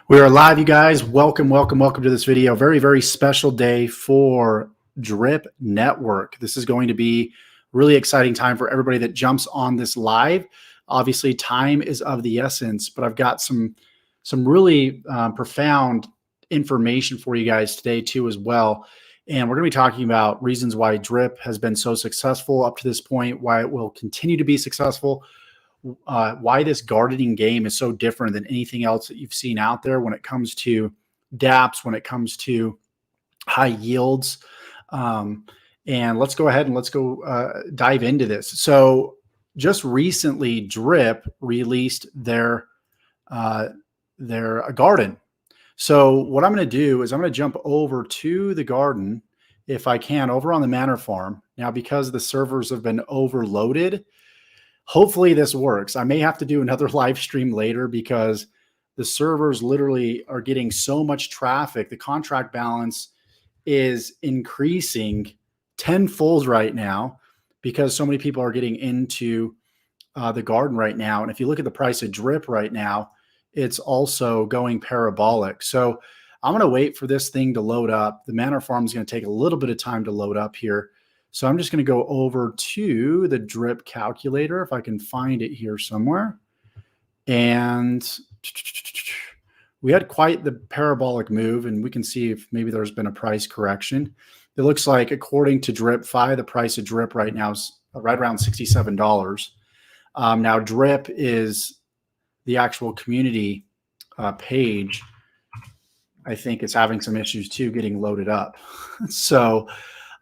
We are live, you guys. Welcome to this video. Very, very special day for Drip Network. This is going to be a really exciting time for everybody that jumps on this live. Obviously, time is of the essence, but I've got some really profound information for you guys today too as well. And we're going to be talking about reasons why Drip has been so successful up to this point, why it will continue to be successful, why this gardening game is so different than anything else that you've seen out there when it comes to dapps, when it comes to high yields. And let's go ahead and let's go dive into this. So just recently, Drip released their garden. So what I'm going to do is I'm going to jump over to the garden, if I can, over on the Manor farm. Now, because the servers have been overloaded, hopefully this works. I may have to do another live stream later because the servers literally are getting so much traffic. The contract balance is increasing tenfold right now because so many people are getting into the garden right now. And if you look at the price of Drip right now, it's also going parabolic. So I'm going to wait for this thing to load up. The Manor farm is going to take a little bit of time to load up here. So I'm just going to go over to the Drip calculator, if I can find it here somewhere. And we had quite the parabolic move, and we can see if maybe there's been a price correction. It looks like, according to DripFi, the price of Drip right now is right around $67. Now, Drip is the actual community page. I think it's having some issues too getting loaded up. So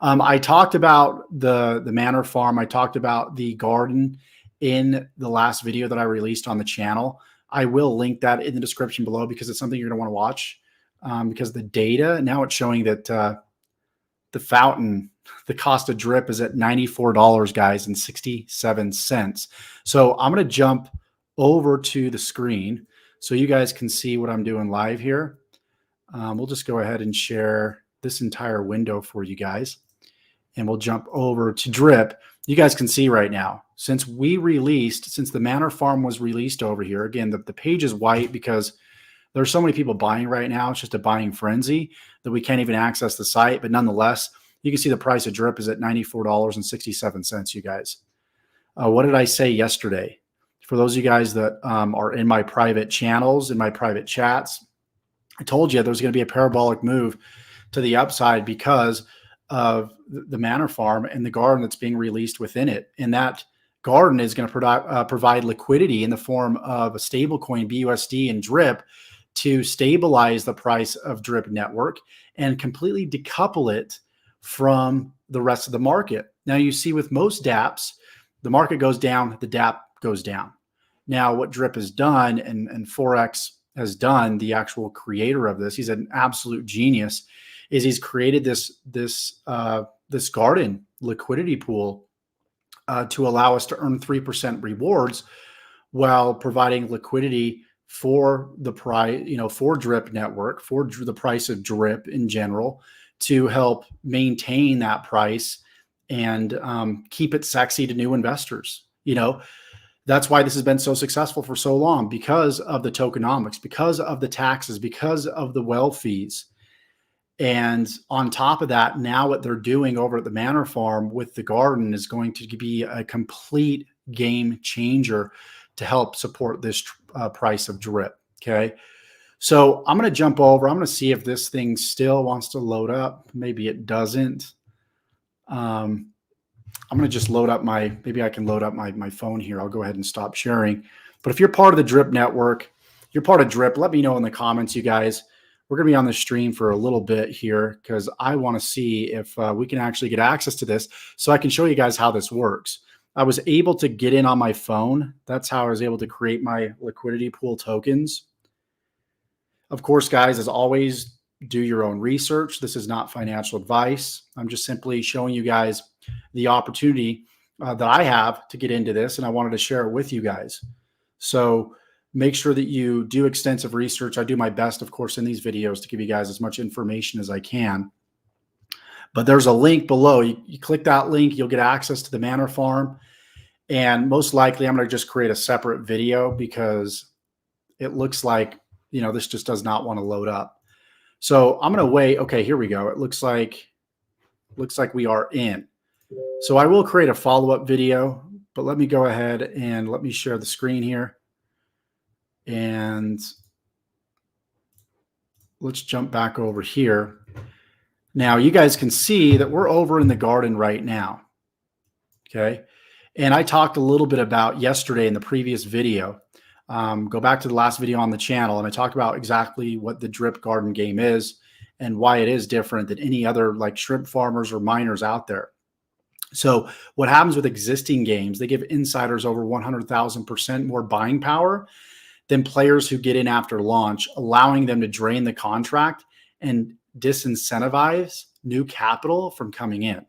I talked about the Manor farm. I talked about the garden in the last video that I released on the channel. I will link that in the description below because it's something you're going to want to watch, because the data, now it's showing that the fountain, the cost of Drip is at $94, guys, and 67 cents. So I'm going to jump over to the screen so you guys can see what I'm doing live here. We'll just go ahead and share this entire window for you guys. And we'll jump over to Drip. You guys can see right now, since the Manor farm was released over here, again, the page is white because there's so many people buying right now. It's just a buying frenzy that we can't even access the site. But nonetheless, you can see the price of Drip is at $94.67, you guys. What did I say yesterday? For those of you guys that are in my private channels, in my private chats, I told you there's going to be a parabolic move to the upside because of the Manor farm and the garden that's being released within it. And that garden is going to provide liquidity in the form of a stable coin, BUSD, and Drip to stabilize the price of Drip Network and completely decouple it from the rest of the market. Now, you see with most dapps, the market goes down, the dapp goes down. Now, what Drip has done, and forex has done, the actual creator of this, he's an absolute genius, is he's created this garden liquidity pool to allow us to earn 3% rewards while providing liquidity for the price, for Drip Network, for the price of Drip in general, to help maintain that price and keep it sexy to new investors. That's why this has been so successful for so long, because of the tokenomics, because of the taxes, because of the well fees. And on top of that, now what they're doing over at the Manor farm with the garden is going to be a complete game changer to help support this price of Drip. Okay. So I'm going to jump over. I'm going to see if this thing still wants to load up. Maybe it doesn't. I'm going to just load up maybe I can load up my phone here. I'll go ahead and stop sharing. But if you're part of the Drip Network, you're part of Drip, let me know in the comments, you guys. We're going to be on the stream for a little bit here because I want to see if we can actually get access to this so I can show you guys how this works. I was able to get in on my phone. That's how I was able to create my liquidity pool tokens. Of course, guys, as always, do your own research. This is not financial advice. I'm just simply showing you guys the opportunity that I have to get into this, and I wanted to share it with you guys. So make sure that you do extensive research. I do my best, of course, in these videos to give you guys as much information as I can. But there's a link below. You click that link, you'll get access to the Manor farm. And most likely, I'm going to just create a separate video because it looks like this just does not want to load up. So I'm going to wait. Okay, here we go. It looks like we are in. So I will create a follow-up video, but let me go ahead and let me share the screen here. And let's jump back over here. Now you guys can see that we're over in the garden right now. Okay. And I talked a little bit about yesterday in the previous video. Go back to the last video on the channel, and I talked about exactly what the drip garden game is and why it is different than any other like shrimp farmers or miners out there. So what happens with existing games, they give insiders over 100,000% more buying power than players who get in after launch, allowing them to drain the contract and disincentivize new capital from coming in. And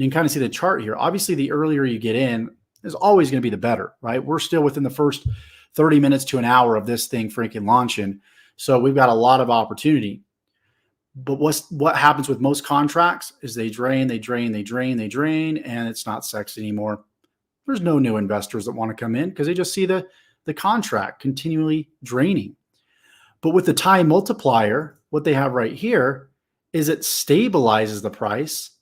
you can kind of see the chart here. Obviously, the earlier you get in is always going to be the better, right? We're still within the first 30 minutes to an hour of this thing freaking launching. So we've got a lot of opportunity. But what happens with most contracts is they drain, and it's not sexy anymore. There's no new investors that want to come in because they just see the contract continually draining. But with the time multiplier, what they have right here is it stabilizes the price,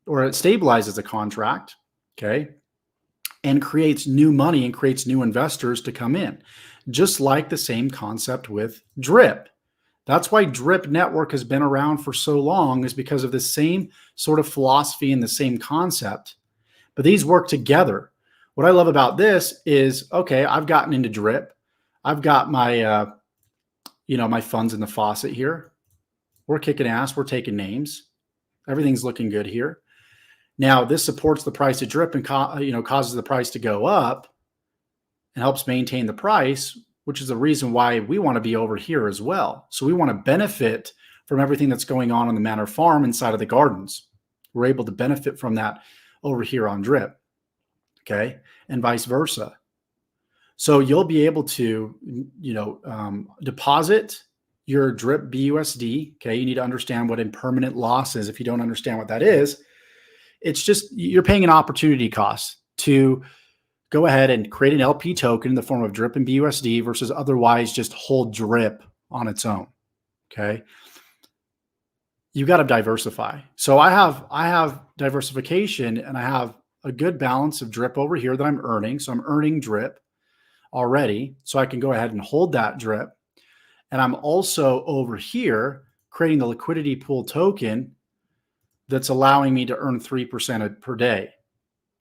or it stabilizes the contract, okay, and creates new money and creates new investors to come in, just like the same concept with drip. That's why Drip Network has been around for so long, is because of the same sort of philosophy and the same concept. But these work together. What I love about this is, okay, I've gotten into Drip. I've got my, my funds in the faucet here. We're kicking ass. We're taking names. Everything's looking good here. Now, this supports the price of Drip and causes the price to go up and helps maintain the price, which is the reason why we want to be over here as well. So we want to benefit from everything that's going on the Manor farm inside of the gardens. We're able to benefit from that over here on Drip, okay, and vice versa. So you'll be able to, deposit your Drip BUSD, okay? You need to understand what impermanent loss is. If you don't understand what that is, it's just you're paying an opportunity cost to go ahead and create an LP token in the form of Drip and BUSD versus otherwise just hold Drip on its own. Okay. You got to diversify. So I have diversification, and I have a good balance of Drip over here that I'm earning. So I'm earning Drip already. So I can go ahead and hold that Drip. And I'm also over here creating the liquidity pool token that's allowing me to earn 3% per day.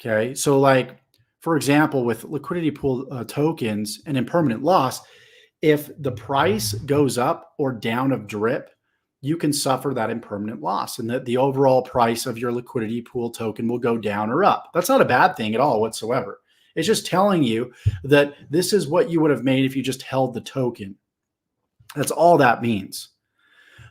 Okay. So like, for example, with liquidity pool tokens and impermanent loss, if the price goes up or down of Drip, you can suffer that impermanent loss, and that the overall price of your liquidity pool token will go down or up. That's not a bad thing at all whatsoever. It's just telling you that this is what you would have made if you just held the token. That's all that means.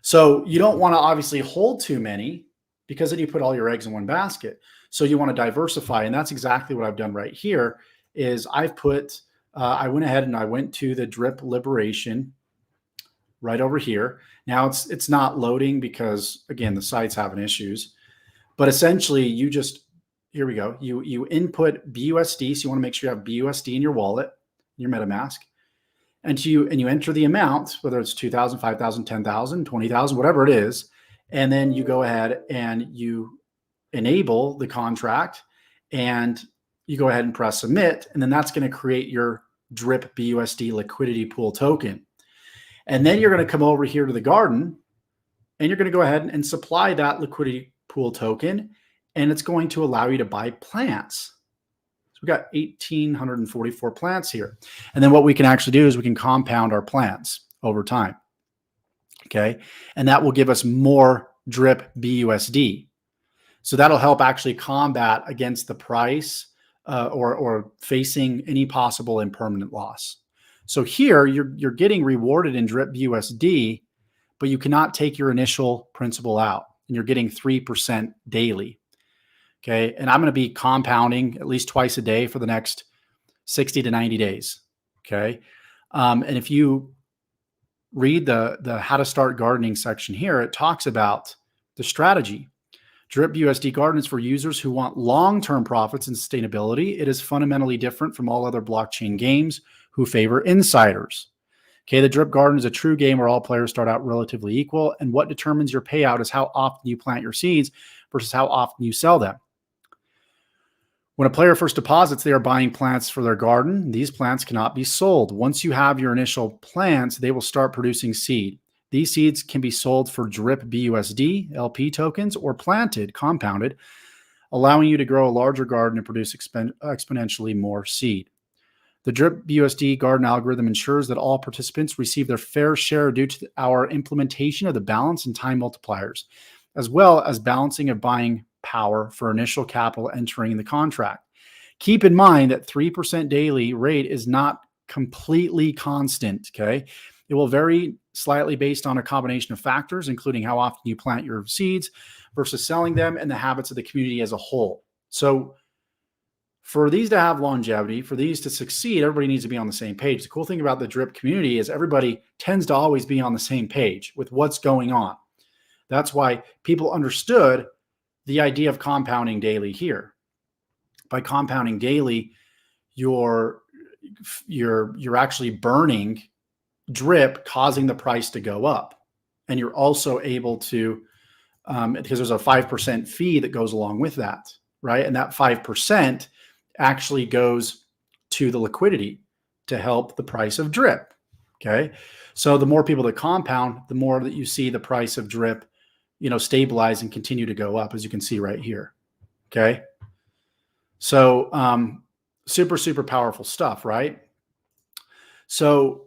So you don't want to obviously hold too many, because then you put all your eggs in one basket. So you want to diversify. And that's exactly what I've done right here is I've put, I went ahead and I went to the Drip Liberation right over here. Now it's not loading because, again, the site's having issues. But essentially you just, here we go. You input BUSD. So you want to make sure you have BUSD in your wallet, your MetaMask. And you enter the amount, whether it's 2,000, 5,000, 10,000, 20,000, whatever it is. And then you go ahead and you enable the contract, and you go ahead and press submit. And then that's going to create your Drip BUSD liquidity pool token. And then you're going to come over here to the garden, and you're going to go ahead and supply that liquidity pool token. And it's going to allow you to buy plants. So we got 1,844 plants here. And then what we can actually do is we can compound our plants over time. Okay. And that will give us more Drip BUSD. So that'll help actually combat against the price or facing any possible impermanent loss. So here you're getting rewarded in Drip BUSD, but you cannot take your initial principal out, and you're getting 3% daily. Okay. And I'm going to be compounding at least twice a day for the next 60 to 90 days. Okay. And if you read the how to start gardening section here, it talks about the strategy. Drip BUSD Garden is for users who want long-term profits and sustainability. It is fundamentally different from all other blockchain games who favor insiders. Okay, the drip garden is a true game where all players start out relatively equal, and what determines your payout is how often you plant your seeds versus how often you sell them. When a player first deposits, they are buying plants for their garden. These plants cannot be sold. Once you have your initial plants, they will start producing seed. These seeds can be sold for drip BUSD, LP tokens, or planted, compounded, allowing you to grow a larger garden and produce exponentially more seed. The drip BUSD garden algorithm ensures that all participants receive their fair share due to our implementation of the balance and time multipliers, as well as balancing of buying power for initial capital entering the contract. Keep in mind that 3% daily rate is not completely constant, okay? It will vary slightly based on a combination of factors, including how often you plant your seeds versus selling them and the habits of the community as a whole. So for these to have longevity, for these to succeed, everybody needs to be on the same page. The cool thing about the drip community is everybody tends to always be on the same page with what's going on. That's why people understood the idea of compounding daily here. By compounding daily, you're actually burning drip, causing the price to go up. And you're also able to, because there's a 5% fee that goes along with that, right? And that 5% actually goes to the liquidity to help the price of drip, okay? So the more people that compound, the more that you see the price of drip stabilize and continue to go up, as you can see right here. Okay. So, super, super powerful stuff, right? So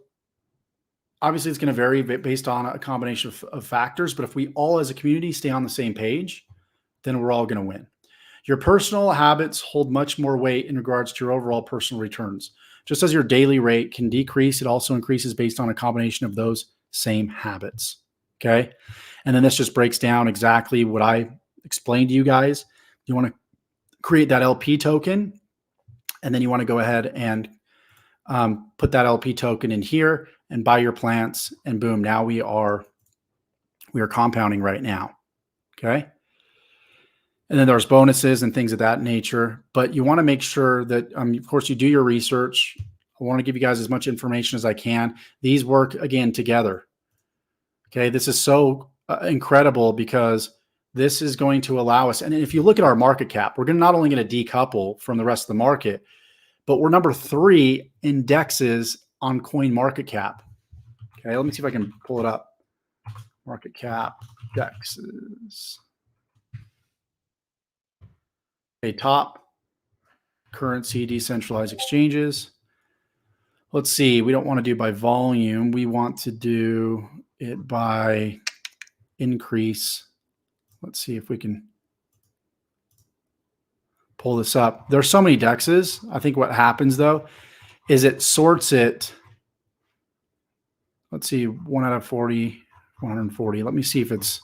obviously it's going to vary based on a combination of factors, but if we all as a community stay on the same page, then we're all going to win. Your personal habits hold much more weight in regards to your overall personal returns. Just as your daily rate can decrease, it also increases based on a combination of those same habits. Okay. And then this just breaks down exactly what I explained to you guys. You want to create that LP token, and then you want to go ahead and put that LP token in here and buy your plants, and boom, now we are compounding right now. Okay. And then there's bonuses and things of that nature, but you want to make sure that, of course, you do your research. I want to give you guys as much information as I can. These work again together. Okay. This is so incredible because this is going to allow us. And if you look at our market cap, we're not only going to decouple from the rest of the market, but we're number 3 indexes on coin market cap. Okay. Let me see if I can pull it up. Market cap indexes. Okay. Top currency decentralized exchanges. Let's see. We don't want to do by volume. We want to do it by increase. Let's see if we can pull this up. There's so many dexes. I think what happens though is it sorts it. Let's see, 1 out of 40, 140. Let me see if it's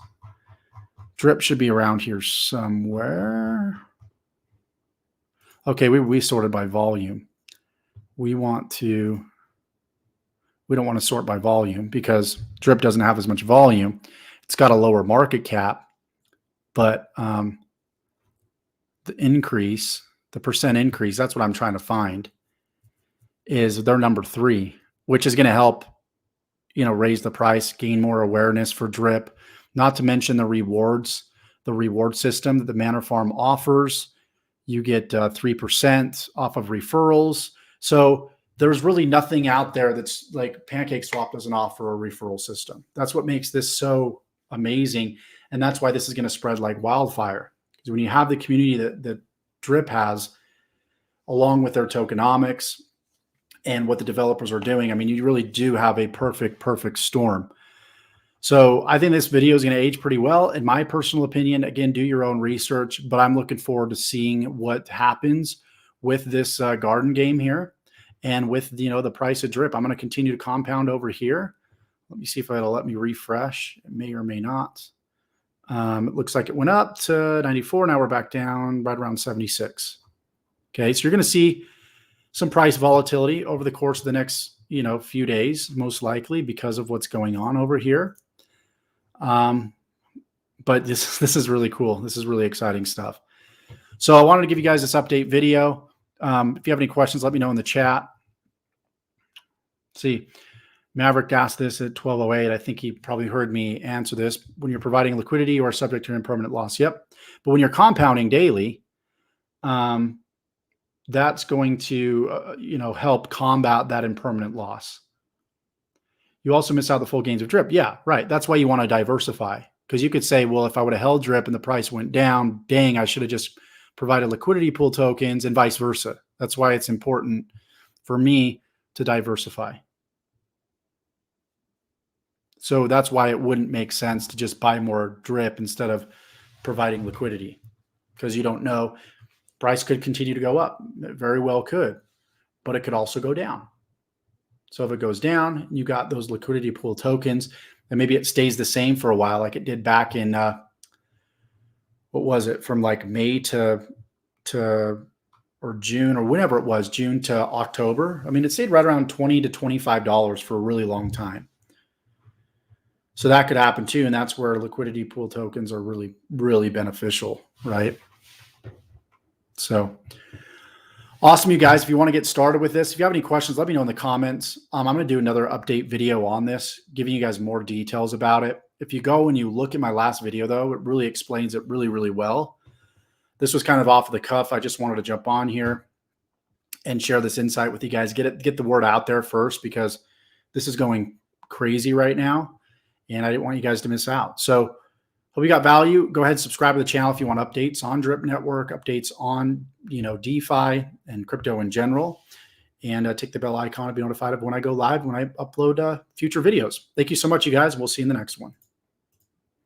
drip should be around here somewhere. Okay, we sorted by volume. We don't want to sort by volume because drip doesn't have as much volume. It's got a lower market cap, but the increase, the percent increase, that's what I'm trying to find, is they're number 3, which is going to help, raise the price, gain more awareness for drip, not to mention the reward system that the Manor Farm offers. You get 3% off of referrals. So there's really nothing out there that's like PancakeSwap doesn't offer a referral system. That's what makes this so amazing. And that's why this is going to spread like wildfire. Because when you have the community that Drip has, along with their tokenomics and what the developers are doing, I mean, you really do have a perfect storm. So I think this video is going to age pretty well. In my personal opinion, again, do your own research, but I'm looking forward to seeing what happens with this garden game here and with, the price of drip. I'm going to continue to compound over here. Let me see if it'll let me refresh. It may or may not. It looks like it went up to 94. Now we're back down right around 76. Okay. So you're going to see some price volatility over the course of the next, few days, most likely because of what's going on over here. But this is really cool. This is really exciting stuff. So I wanted to give you guys this update video. If you have any questions, let me know in the chat. See, Maverick asked this at 12:08. I think he probably heard me answer this. When you're providing liquidity or subject to impermanent loss. Yep. But when you're compounding daily, that's going to, help combat that impermanent loss. You also miss out the full gains of drip. Yeah, right. That's why you want to diversify, because you could say, well, if I would have held drip and the price went down, dang, I should have just provided liquidity pool tokens and vice versa. That's why it's important for me to diversify. So that's why it wouldn't make sense to just buy more drip instead of providing liquidity, because you don't know. Price could continue to go up. It very well could, but it could also go down. So if it goes down, you got those liquidity pool tokens, and maybe it stays the same for a while, like it did back in, what was it, from like May to or June, or whenever it was, June to October. I mean, it stayed right around $20 to $25 for a really long time. So that could happen too. And that's where liquidity pool tokens are really, really beneficial, right? So awesome, you guys. If you want to get started with this, if you have any questions, let me know in the comments. I'm going to do another update video on this, giving you guys more details about it. If you go and you look at my last video, though, it really explains it really, really well. This was kind of off the cuff. I just wanted to jump on here and share this insight with you guys. Get the word out there first, because this is going crazy right now, and I didn't want you guys to miss out. So hope you got value. Go ahead and subscribe to the channel if you want updates on Drip Network, updates on, DeFi and crypto in general, and tick the bell icon to be notified of when I go live, when I upload future videos. Thank you so much, you guys. We'll see you in the next one.